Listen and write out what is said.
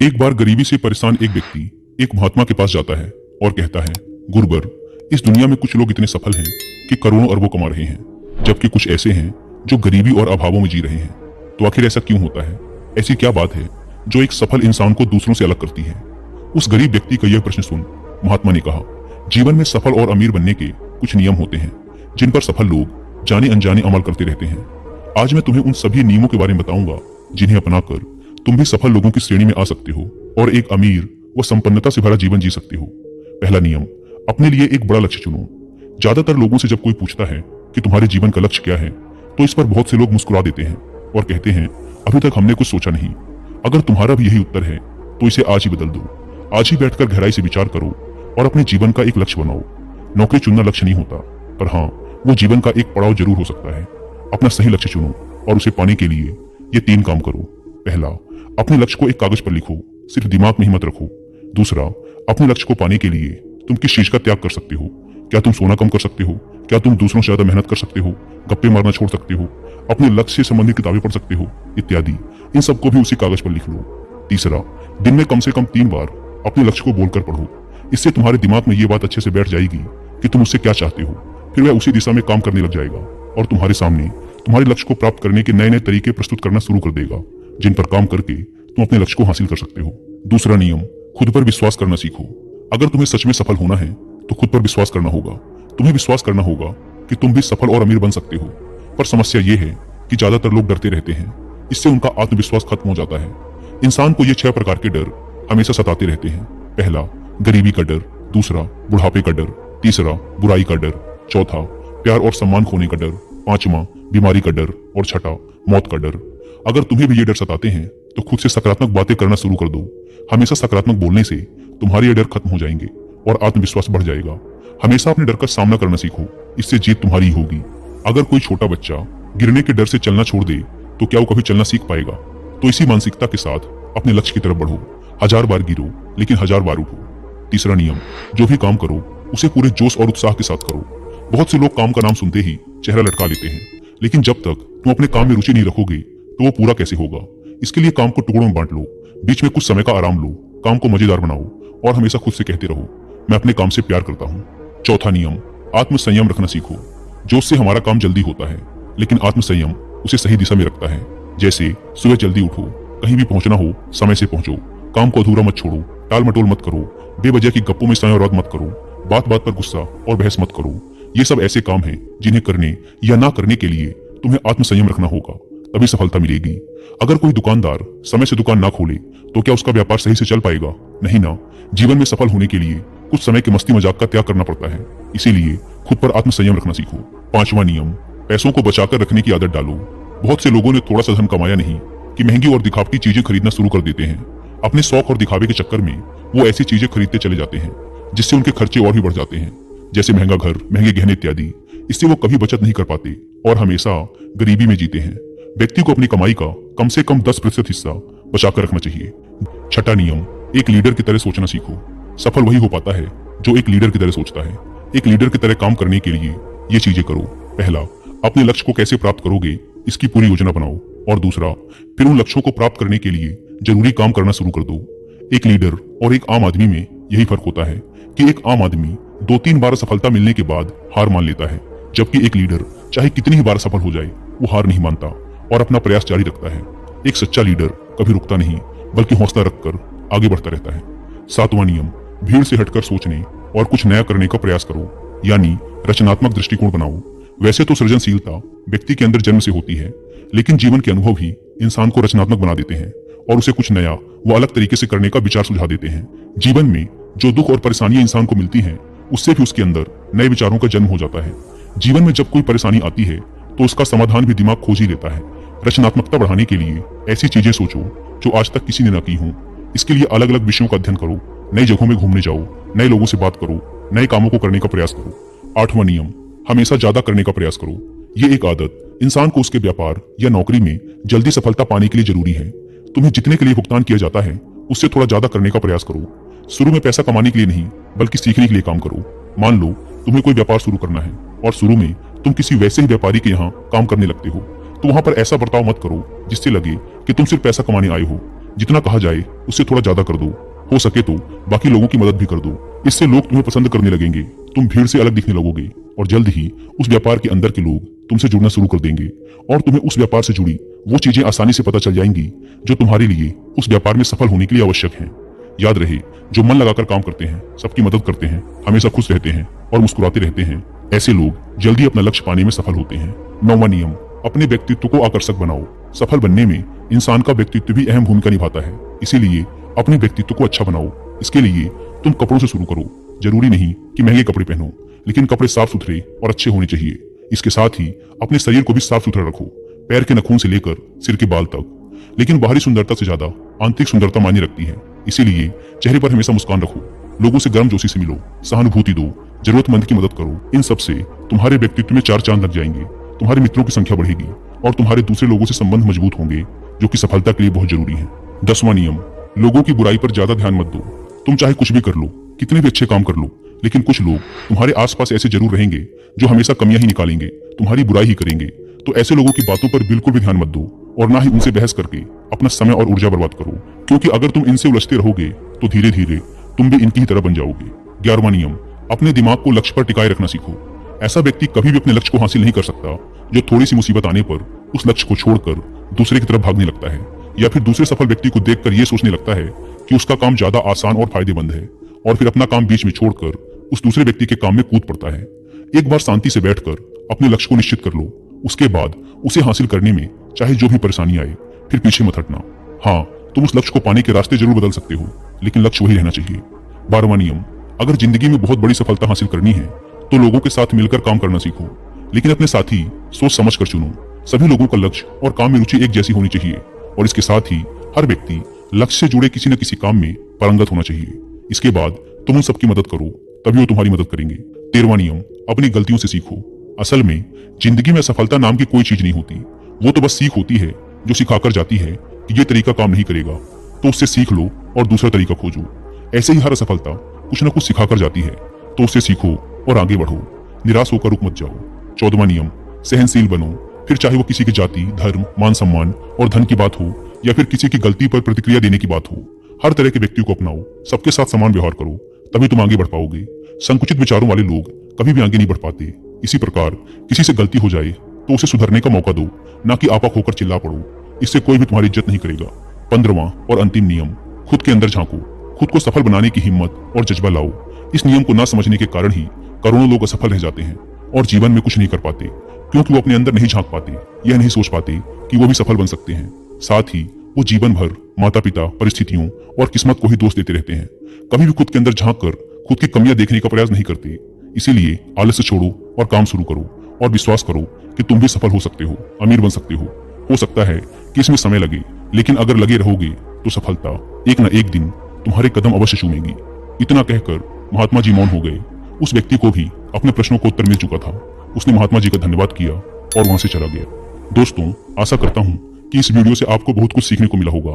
एक बार गरीबी से परेशान एक व्यक्ति एक महात्मा के पास जाता है और कहता है, गुरुवर, इस दुनिया में कुछ लोग इतने सफल हैं कि करोड़ों अरबों कमा रहे हैं, जबकि कुछ ऐसे हैं जो गरीबी और अभावों में जी रहे हैं। तो आखिर ऐसा क्यों होता है? ऐसी क्या बात है जो एक सफल इंसान को दूसरों से अलग करती है? उस गरीब व्यक्ति का यह प्रश्न सुन महात्मा ने कहा, जीवन में सफल और अमीर बनने के कुछ नियम होते हैं जिन पर सफल लोग जाने अनजाने अमल करते रहते हैं। आज मैं तुम्हें उन सभी नियमों के बारे में बताऊंगा जिन्हें अपनाकर तुम भी सफल लोगों की श्रेणी में आ सकते हो और एक अमीर व संपन्नता से भरा जीवन जी सकते हो। पहला नियम, अपने लिए एक बड़ा लक्ष्य चुनो। ज्यादातर लोगों से जब कोई पूछता है कि तुम्हारे जीवन का लक्ष्य क्या है, तो इस पर बहुत से लोग मुस्कुरा देते हैं और कहते हैं, अभी तक हमने कुछ सोचा नहीं। अगर तुम्हारा भी यही उत्तर है तो इसे आज ही बदल दो। आज ही बैठकर गहराई से विचार करो और अपने जीवन का एक लक्ष्य बनाओ। नौकरी चुनना लक्ष्य नहीं होता, पर हाँ, वो जीवन का एक पड़ाव जरूर हो सकता है। अपना सही लक्ष्य चुनो और उसे पाने के लिए ये 3 काम करो। पहला, अपने लक्ष्य को एक कागज पर लिखो, सिर्फ दिमाग में ही मत रखो। दूसरा, अपने लक्ष्य को पाने के लिए तुम किस चीज का त्याग कर सकते हो? क्या तुम सोना कम कर सकते हो? क्या तुम दूसरों से ज्यादा मेहनत कर सकते हो? गप्पे मारना छोड़ सकते हो? अपने लक्ष्य से संबंधित किताबें पढ़ सकते हो? इत्यादि। इन सबको भी उसी कागज पर लिख लो। तीसरा, दिन में कम से कम 3 बार अपने लक्ष्य को बोलकर पढ़ो। इससे तुम्हारे दिमाग में ये बात अच्छे से बैठ जाएगी कि तुम उससे क्या चाहते हो। फिर वह उसी दिशा में काम करने लग जाएगा और तुम्हारे सामने तुम्हारे लक्ष्य को प्राप्त करने के नए नए तरीके प्रस्तुत करना शुरू कर देगा, जिन पर काम करके तुम अपने लक्ष्य को हासिल कर सकते हो। दूसरा नियम, खुद पर विश्वास करना सीखो। अगर तुम्हें सच में सफल होना है तो खुद पर विश्वास करना होगा। तुम्हें विश्वास करना होगा कि तुम भी सफल और अमीर बन सकते हो। पर समस्या यह है कि ज्यादातर लोग डरते रहते हैं। इससे उनका आत्मविश्वास खत्म हो जाता है। इंसान को ये 6 प्रकार के डर हमेशा सताते रहते हैं। पहला, गरीबी का डर। दूसरा, बुढ़ापे का डर। तीसरा, बुराई का डर। चौथा, प्यार और सम्मान खोने का डर। पांचवा, बीमारी का डर। और छठा, मौत का डर। अगर तुम्हें भी ये डर सताते हैं तो खुद से सकारात्मक बातें करना शुरू कर दो। हमेशा सकारात्मक बोलने से तुम्हारे ये डर खत्म हो जाएंगे और आत्मविश्वास बढ़ जाएगा। हमेशा अपने डर का सामना करना सीखो, इससे जीत तुम्हारी ही होगी। अगर कोई छोटा बच्चा गिरने के डर से चलना छोड़ दे तो क्या वो कभी चलना सीख पाएगा? तो इसी मानसिकता के साथ अपने लक्ष्य की तरफ बढ़ो। 1000 बार गिरो लेकिन 1000 बार उठो। तीसरा नियम, जो भी काम करो उसे पूरे जोश और उत्साह के साथ करो। बहुत से लोग काम का नाम सुनते ही चेहरा लटका लेते हैं, लेकिन जब तक तुम अपने काम में रुचि नहीं रखोगे तो वो पूरा कैसे होगा? इसके लिए काम को टुकड़ों में बांट लो, बीच में कुछ समय का आराम लो, काम को मजेदार बनाओ और हमेशा खुद से कहते रहो, मैं अपने काम से प्यार करता हूँ। चौथा नियम, आत्मसंयम रखना सीखो। जोश से हमारा काम जल्दी होता है, लेकिन आत्मसंयम उसे सही दिशा में रखता है। जैसे सुबह जल्दी उठो, कहीं भी पहुंचना हो समय से पहुंचो, काम को अधूरा मत छोड़ो, टाल मटोल मत करो, बेवजह की गप्पों में समय बर्बाद मत करो, बात बात पर गुस्सा और बहस मत करो। ये सब ऐसे काम हैं जिन्हें करने या ना करने के लिए तुम्हें आत्मसंयम रखना होगा, तभी सफलता मिलेगी। अगर कोई दुकानदार समय से दुकान ना खोले तो क्या उसका व्यापार सही से चल पाएगा? नहीं ना। जीवन में सफल होने के लिए कुछ समय के मस्ती मजाक का त्याग करना पड़ता है, इसीलिए खुद पर आत्मसंयम रखना सीखो। पांचवा नियम, पैसों को बचाकर रखने की आदत डालो। बहुत से लोगों ने थोड़ा सा धन कमाया नहीं कि महंगी और दिखावटी चीजें खरीदना शुरू कर देते हैं। अपने शौक और दिखावे के चक्कर में वो ऐसी चीजें खरीदते चले जाते हैं जिससे उनके खर्चे और भी बढ़ जाते हैं, जैसे महंगा घर, महंगे गहने इत्यादि। इससे वो कभी बचत नहीं कर पाते और हमेशा गरीबी में जीते हैं। व्यक्ति को अपनी कमाई का कम से कम 10% हिस्सा बचाकर रखना चाहिए। छठा नियम, एक लीडर की तरह सोचना सीखो। सफल वही हो पाता है जो एक लीडर की तरह सोचता है। एक लीडर की तरह काम करने के लिए ये चीजें करो। पहला, अपने लक्ष्य को कैसे प्राप्त करोगे इसकी पूरी योजना बनाओ। और दूसरा, फिर उन लक्ष्यों को प्राप्त करने के लिए जरूरी काम करना शुरू कर दो। एक लीडर और एक आम आदमी में यही फर्क होता है कि एक आम आदमी 2-3 बार सफलता मिलने के बाद हार मान लेता है, जबकि एक लीडर चाहे कितनी ही बार सफल हो जाए वो हार नहीं मानता और अपना प्रयास जारी रखता है। एक सच्चा लीडर कभी रुकता नहीं, बल्कि हौसला रखकर आगे बढ़ता रहता है। 7वां नियम, भीड़ से हटकर सोचने और कुछ नया करने का प्रयास करो, यानी रचनात्मक दृष्टिकोण बनाओ। वैसे तो सृजनशीलता व्यक्ति के अंदर जन्म से होती है, लेकिन जीवन के अनुभव ही इंसान को रचनात्मक बना देते हैं और उसे कुछ नया व अलग तरीके से करने का विचार सुझा देते हैं। जीवन में जो दुख और परेशानियां इंसान को मिलती हैं, उससे भी उसके अंदर नए विचारों का जन्म हो जाता है। जीवन में जब कोई परेशानी आती है तो उसका समाधान भी दिमाग खोज ही लेता है। रचनात्मकता बढ़ाने के लिए ऐसी चीजें सोचो जो आज तक किसी ने न की हो। इसके लिए अलग अलग विषयों का अध्ययन करो, नई जगहों में घूमने जाओ, नए लोगों से बात करो, नए कामों को करने का प्रयास करो। 8वां नियम, हमेशा ज्यादा करने का प्रयास करो। ये एक आदत इंसान को उसके व्यापार या नौकरी में जल्दी सफलता पाने के लिए जरूरी है। तुम्हें जितने के लिए भुगतान किया जाता है उससे थोड़ा ज्यादा करने का प्रयास करो। शुरू में पैसा कमाने के लिए नहीं, बल्कि सीखने के लिए काम करो। मान लो तुम्हें कोई व्यापार शुरू करना है और शुरू में तुम किसी वैसे ही व्यापारी के यहाँ काम करने लगते हो, तो वहां पर ऐसा बर्ताव मत करो जिससे लगे कि तुम सिर्फ पैसा कमाने आए हो। जितना कहा जाए उससे थोड़ा ज्यादा कर दो। हो सके तो बाकी लोगों की मदद भी कर दो। इससे लोग तुम्हें पसंद करने लगेंगे, तुम भीड़ से अलग दिखने लगोगे और जल्द ही उस व्यापार के अंदर के लोग तुमसे जुड़ना शुरू कर देंगे और तुम्हें उस व्यापार से जुड़ी वो चीजें आसानी से पता चल जाएंगी जो तुम्हारे लिए उस व्यापार में सफल होने के लिए आवश्यक हैं। याद रहे, जो मन लगाकर काम करते हैं, सबकी मदद करते हैं, हमेशा खुश रहते हैं और मुस्कुराते रहते हैं, ऐसे लोग जल्दी अपना लक्ष्य पाने में सफल होते हैं। 9वां नियम, अपने व्यक्तित्व को आकर्षक बनाओ। सफल बनने में इंसान का व्यक्तित्व भी अहम भूमिका निभाता है, इसीलिए अपने व्यक्तित्व को अच्छा बनाओ। इसके लिए तुम कपड़ों से शुरू करो। जरूरी नहीं कि महंगे कपड़े पहनो, लेकिन कपड़े साफ सुथरे और अच्छे होने चाहिए। इसके साथ ही अपने शरीर को भी साफ सुथरा रखो, पैर के नखून से लेकर सिर के बाल तक। लेकिन बाहरी सुंदरता से ज्यादा आंतरिक सुंदरता मायने रखती है, इसीलिए चेहरे पर हमेशा मुस्कान रखो, लोगों से गर्मजोशी से मिलो, सहानुभूति दो, जरूरतमंद की मदद करो। इन सब से तुम्हारे व्यक्तित्व में 4 चांद लग जाएंगे, तुम्हारे मित्रों की संख्या बढ़ेगी और तुम्हारे दूसरे लोगों से संबंध मजबूत होंगे, जो कि सफलता के लिए बहुत जरूरी है। 10वां नियम, लोगों की बुराई पर ज्यादा ध्यान मत दो। तुम चाहे कुछ भी कर लो, कितने भी अच्छे काम कर लो, लेकिन कुछ लोग तुम्हारे आसपास ऐसे जरूर रहेंगे जो हमेशा कमियां ही निकालेंगे, तुम्हारी बुराई ही करेंगे। तो ऐसे लोगों की बातों पर बिल्कुल भी ध्यान मत दो और ना ही उनसे बहस करके अपना समय और ऊर्जा बर्बाद करो, क्योंकि अगर तुम इनसे उलझते रहोगे तो धीरे धीरे तुम भी इनकी ही तरह बन जाओगे। 11वां नियम, अपने दिमाग को लक्ष्य पर टिकाए रखना सीखो। ऐसा व्यक्ति कभी भी अपने लक्ष्य को हासिल नहीं कर सकता जो थोड़ी सी मुसीबत आने पर उस लक्ष्य को छोड़कर दूसरे की तरफ भागने लगता है, या फिर दूसरे सफल व्यक्ति को देखकर यह सोचने लगता है कि उसका काम ज्यादा आसान और फायदेमंद है, और फिर अपना काम बीच में छोड़कर उस दूसरे व्यक्ति के काम में कूद पड़ता है। एक बार शांति से बैठकर अपने लक्ष्य को निश्चित कर लो, उसके बाद उसे हासिल करने में चाहे जो भी परेशानी आए फिर पीछे मत हटना। हाँ, तुम उस लक्ष्य को पाने के रास्ते जरूर बदल सकते हो, लेकिन लक्ष्य वही रहना चाहिए। 12वां नियम, अगर जिंदगी में बहुत बड़ी सफलता हासिल करनी है तो लोगों के साथ मिलकर काम करना सीखो, लेकिन अपने साथी सोच समझ कर चुनो। सभी लोगों का लक्ष्य और काम में रुचि एक जैसी होनी चाहिए, और इसके साथ ही हर व्यक्ति लक्ष्य से जुड़े किसी न किसी काम में पारंगत होना चाहिए। इसके बाद तुम उन सबकी मदद करो, तभी वो तुम्हारी मदद करेंगे। 13वां नियम, अपनी गलतियों से सीखो। असल में जिंदगी में सफलता नाम की कोई चीज नहीं होती, वो तो बस सीख होती है जो सिखाकर जाती है कि ये तरीका काम नहीं करेगा, तो उससे सीख लो और दूसरा तरीका खोजो। ऐसे ही हर असफलता कुछ न कुछ सिखाकर जाती है, तो उससे सीखो और आगे बढ़ो, निराश होकर रुक मत जाओ। 14वां नियम, सहनशील बनो। फिर चाहे वो किसी की जाति, धर्म, मान सम्मान और धन की बात हो, या फिर किसी की गलती पर प्रतिक्रिया देने की बात हो, हर तरह के व्यक्ति को अपनाओ, सबके साथ समान व्यवहार करो, तभी तुम आगे बढ़ पाओगे। संकुचित विचारों वाले लोग कभी भी आगे नहीं बढ़ पाते। इसी प्रकार किसी से गलती हो जाए तो उसे सुधरने का मौका दो, ना कि आपा खोकर चिल्ला पड़ो, इससे कोई भी तुम्हारी इज्जत नहीं करेगा। 15वां और अंतिम नियम, खुद के अंदर झांको। खुद को सफल बनाने की हिम्मत और जज्बा लाओ। इस नियम को ना समझने के कारण ही करोड़ों लोग असफल रह जाते हैं और जीवन में कुछ नहीं कर पाते, क्योंकि वो अपने अंदर नहीं झांक पाते, यह नहीं सोच पाते कि वो भी सफल बन सकते हैं। साथ ही वो जीवन भर माता पिता, परिस्थितियों और किस्मत को ही दोष देते रहते हैं, कभी भी खुद के अंदर झांक कर खुद की कमियां देखने का प्रयास नहीं करते। इसीलिए आलस्य छोड़ो और काम शुरू करो, और विश्वास करो कि तुम भी सफल हो सकते हो, अमीर बन सकते हो। हो सकता है कि इसमें समय लगे, लेकिन अगर लगे रहोगे तो सफलता एक न एक दिन तुम्हारे कदम अवश्य चूमेगी। इतना कहकर महात्मा जी मौन हो गए। उस व्यक्ति को भी अपने प्रश्नों का उत्तर मिल चुका था। उसने महात्मा जी का धन्यवाद किया और वहां से चला गया। दोस्तों, आशा करता हूं कि इस वीडियो से आपको बहुत कुछ सीखने को मिला होगा।